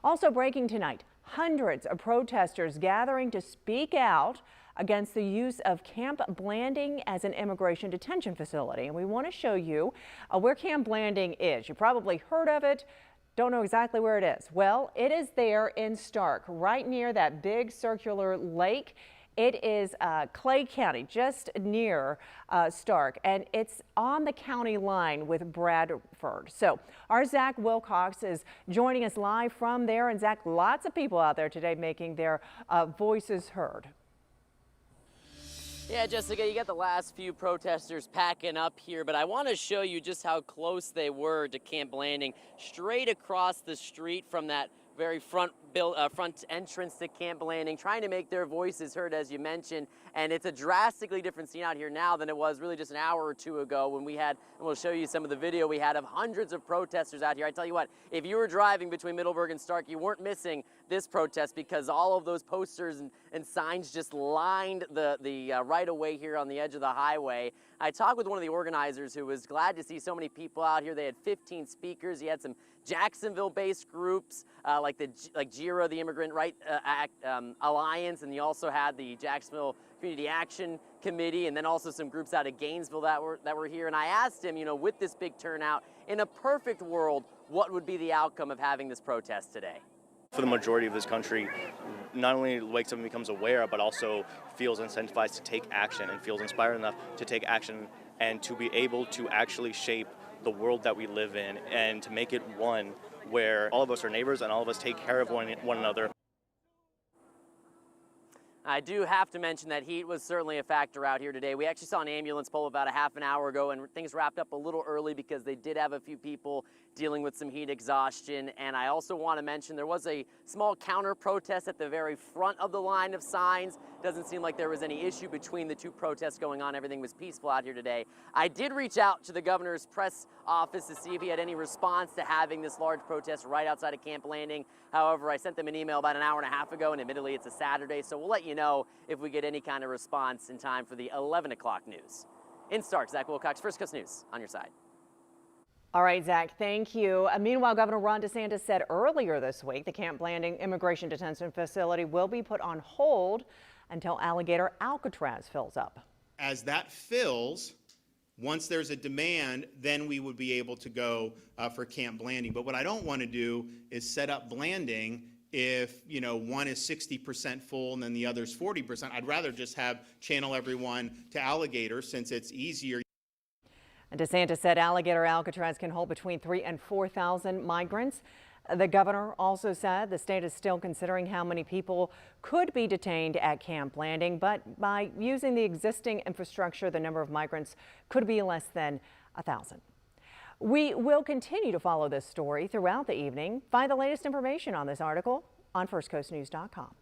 Also breaking tonight, hundreds of protesters gathering to speak out against the use of Camp Blanding as an immigration detention facility. And we want to show you where Camp Blanding is. You probably heard of it. Don't know exactly where it is. Well, it is there in Stark, right near that big circular lake. It is Clay County, just near Stark, and it's on the county line with Bradford. So our Zach Wilcox is joining us live from there. And Zach, lots of people out there today making their voices heard. Yeah, Jessica, you got the last few protesters packing up here, but I want to show you just how close they were to Camp Blanding, straight across the street from that very front entrance to Camp Blanding, trying to make their voices heard, as you mentioned. And it's a drastically different scene out here now than it was really just an hour or two ago when we had, and we'll show you some of the video we had of hundreds of protesters out here. I tell you what, if you were driving between Middleburg and Stark, you weren't missing this protest because all of those posters and signs just lined the right of way here on the edge of the highway. I talked with one of the organizers who was glad to see so many people out here. They had 15 speakers. He had some Jacksonville-based groups like JIRA, the Immigrant Right Alliance, and you also had the Jacksonville Community Action Committee, and then also some groups out of Gainesville that were here. And I asked him, you know, with this big turnout, in a perfect world, what would be the outcome of having this protest today? For the majority of this country, not only wakes up and becomes aware, but also feels incentivized to take action and feels inspired enough to take action and to be able to actually shape the world that we live in and to make it one where all of us are neighbors and all of us take care of one another. I do have to mention that heat was certainly a factor out here today. We actually saw an ambulance pull about a half an hour ago, and things wrapped up a little early because they did have a few people dealing with some heat exhaustion. And I also want to mention there was a small counter protest at the very front of the line of signs. Doesn't seem like there was any issue between the two protests going on. Everything was peaceful out here today. I did reach out to the governor's press office to see if he had any response to having this large protest right outside of Camp Blanding. However, I sent them an email about an hour and a half ago, and admittedly it's a Saturday, so we'll let you know if we get any kind of response in time for the 11 o'clock news. In Stark, Zach Wilcox, First Coast News, on your side. All right, Zach, thank you. Meanwhile, Governor Ron DeSantis said earlier this week the Camp Blanding immigration detention facility will be put on hold until Alligator Alcatraz fills up. As that fills, once there's a demand, then we would be able to go for Camp Blanding. But what I don't want to do is set up Blanding if, you know, one is 60% full and then the other's 40%. I'd rather just channel everyone to Alligator since it's easier. And DeSantis said Alligator Alcatraz can hold between 3,000 and 4,000 migrants. The governor also said the state is still considering how many people could be detained at Camp Blanding, but by using the existing infrastructure, the number of migrants could be less than 1,000. We will continue to follow this story throughout the evening. Find the latest information on this article on firstcoastnews.com.